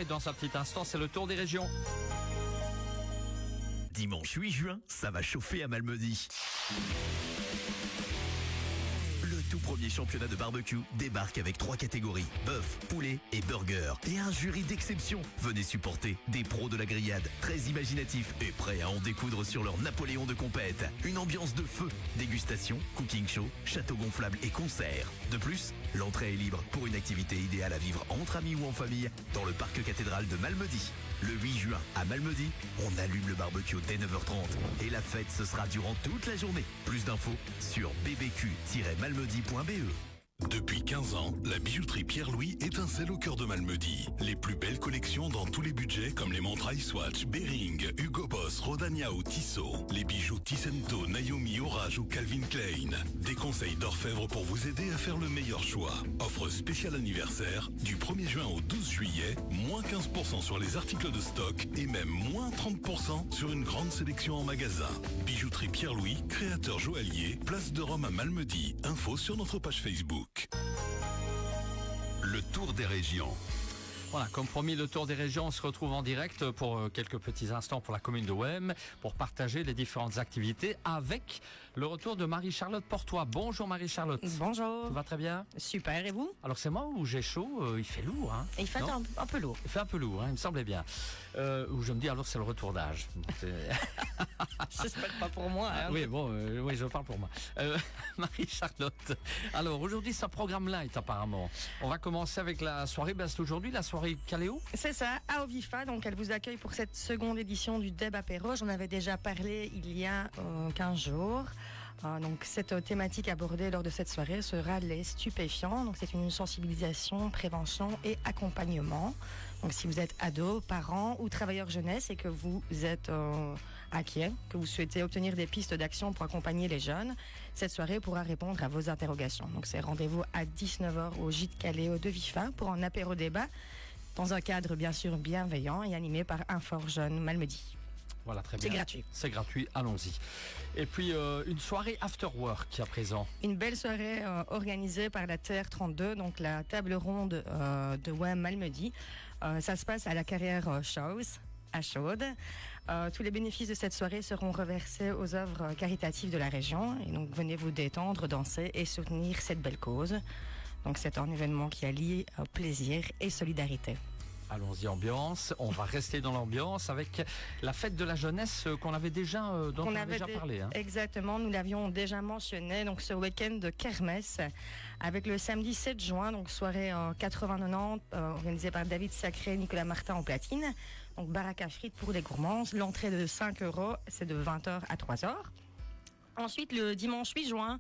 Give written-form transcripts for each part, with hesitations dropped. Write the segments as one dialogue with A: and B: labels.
A: et dans un petit instant, c'est le tour des régions.
B: Dimanche 8 juin, ça va chauffer à Malmedy. Le tout premier championnat de barbecue débarque avec 3 catégories, bœuf, poulet et burger. Et un jury d'exception. Venez supporter des pros de la grillade, très imaginatifs et prêts à en découdre sur leur Napoléon de compète. Une ambiance de feu, dégustation, cooking show, château gonflable et concert. De plus, l'entrée est libre pour une activité idéale à vivre entre amis ou en famille dans le parc cathédrale de Malmedy. Le 8 juin à Malmedy, on allume le barbecue dès 9h30 et la fête ce sera durant toute la journée. Plus d'infos sur bbq-malmedy.be.
C: Depuis 15 ans, la bijouterie Pierre-Louis étincelle au cœur de Malmedy. Les plus belles collections dans tous les budgets comme les montres iSwatch, Bering, Hugo Boss, Rodania ou Tissot. Les bijoux Tissento, Naomi, Orage ou Calvin Klein. Des conseils d'orfèvre pour vous aider à faire le meilleur choix. Offre spéciale anniversaire du 1er juin au 12 juillet, moins 15% sur les articles de stock et même moins 30% sur une grande sélection en magasin. Bijouterie Pierre-Louis, créateur joaillier, place de Rome à Malmedy. Info sur notre page Facebook.
D: Le tour des régions.
A: Voilà, comme promis, le tour des régions, on se retrouve en direct pour quelques petits instants pour la commune de Wem, pour partager les différentes activités avec le retour de Marie-Charlotte Portois. Bonjour Marie-Charlotte.
E: Bonjour.
A: Tout va très bien?
E: Super, et vous?
A: Alors c'est moi où j'ai chaud, il fait lourd. Hein.
E: Il fait un peu lourd.
A: Il fait un peu lourd, hein, il me semblait bien. Où je me dis alors c'est le retour d'âge.
E: J'espère pas pour moi. Hein.
A: Oui, bon, oui, je parle pour moi. Marie-Charlotte. Alors aujourd'hui, c'est un programme light apparemment. On va commencer avec la soirée, c'est aujourd'hui la soirée Caléo.
E: C'est ça, à Ovifa, donc elle vous accueille pour cette seconde édition du Deb Apéro. J'en avais déjà parlé il y a 15 jours. Donc cette thématique abordée lors de cette soirée sera les stupéfiants. Donc c'est une sensibilisation, prévention et accompagnement. Donc si vous êtes ado, parent ou travailleur jeunesse et que vous êtes inquiet, que vous souhaitez obtenir des pistes d'action pour accompagner les jeunes, cette soirée pourra répondre à vos interrogations. Donc c'est rendez-vous à 19h au Gîte Caléo de Vifa pour un apéro débat dans un cadre bien sûr bienveillant et animé par un fort jeune Malmedy.
A: Voilà, très bien.
E: C'est gratuit.
A: C'est gratuit, allons-y. Et puis, une soirée after work à présent.
E: Une belle soirée organisée par la TR32, donc la table ronde de Wem Malmedy. Ça se passe à la carrière Shows, à Chaude. Tous les bénéfices de cette soirée seront reversés aux œuvres caritatives de la région. Et donc, venez vous détendre, danser et soutenir cette belle cause. Donc, c'est un événement qui allie plaisir et solidarité.
A: Allons-y, ambiance. On va rester dans l'ambiance avec la fête de la jeunesse qu'on avait déjà, dont on avait déjà parlé. Hein.
E: Exactement, nous l'avions déjà mentionné. Donc ce week-end de kermesse avec le samedi 7 juin, donc soirée 80-90 organisée par David Sacré et Nicolas Martin en platine. Donc baraque à frites pour les gourmands. L'entrée de 5 €, c'est de 20h à 3h. Ensuite, le dimanche 8 juin,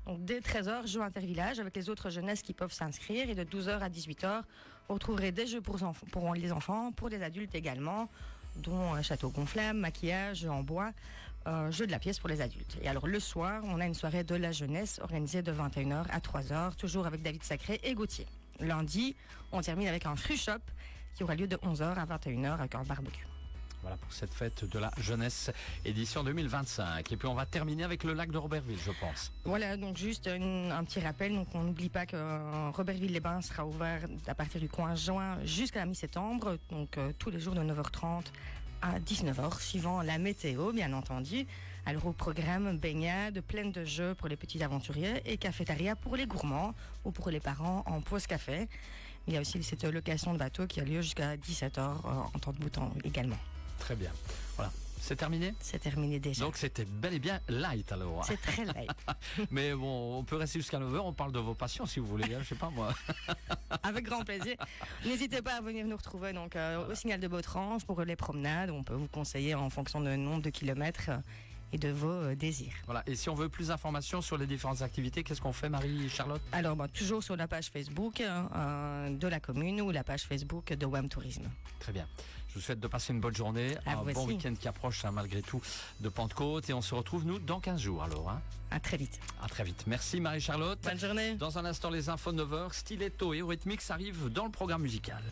E: donc dès 13h, jeu intervillage avec les autres jeunesses qui peuvent s'inscrire. Et de 12h à 18h, vous retrouverez des jeux pour les enfants, pour les adultes également, dont château gonflable, maquillage, jeux en bois, jeux de la pièce pour les adultes. Et alors le soir, on a une soirée de la jeunesse organisée de 21h à 3h, toujours avec David Sacré et Gauthier. Lundi, on termine avec un fruit shop qui aura lieu de 11h à 21h avec un barbecue.
A: Voilà pour cette fête de la jeunesse édition 2025. Et puis on va terminer avec le lac de Robertville, je pense.
E: Voilà, donc juste un petit rappel. Donc on n'oublie pas que Robertville-les-Bains sera ouvert à partir du 15 juin jusqu'à la mi-septembre. Donc tous les jours de 9h30 à 19h, suivant la météo, bien entendu. Alors au programme, baignade, pleine de jeux pour les petits aventuriers et cafétéria pour les gourmands ou pour les parents en pause café. Il y a aussi cette location de bateau qui a lieu jusqu'à 17h en temps de beau temps également.
A: Très bien. Voilà. C'est terminé?
E: C'est terminé déjà.
A: Donc c'était bel et bien light alors.
E: C'est très light.
A: Mais bon, on peut rester jusqu'à 9h, on parle de vos passions si vous voulez, hein, je sais pas moi.
E: Avec grand plaisir. N'hésitez pas à venir nous retrouver donc, au Signal de Bautrange pour les promenades. On peut vous conseiller en fonction du nombre de kilomètres et de vos désirs.
A: Voilà. Et si on veut plus d'informations sur les différentes activités, qu'est-ce qu'on fait, Marie-Charlotte?
E: Alors, toujours sur la page Facebook de la commune ou la page Facebook de Wem Tourisme.
A: Très bien. Je vous souhaite de passer une bonne journée, un bon week-end qui approche malgré tout de Pentecôte. Et on se retrouve, nous, dans 15 jours alors. Hein.
E: À très vite.
A: À très vite. Merci Marie-Charlotte.
E: Bonne journée.
A: Dans un instant, les infos 9h, Stiletto et Eurythmics arrivent dans le programme musical.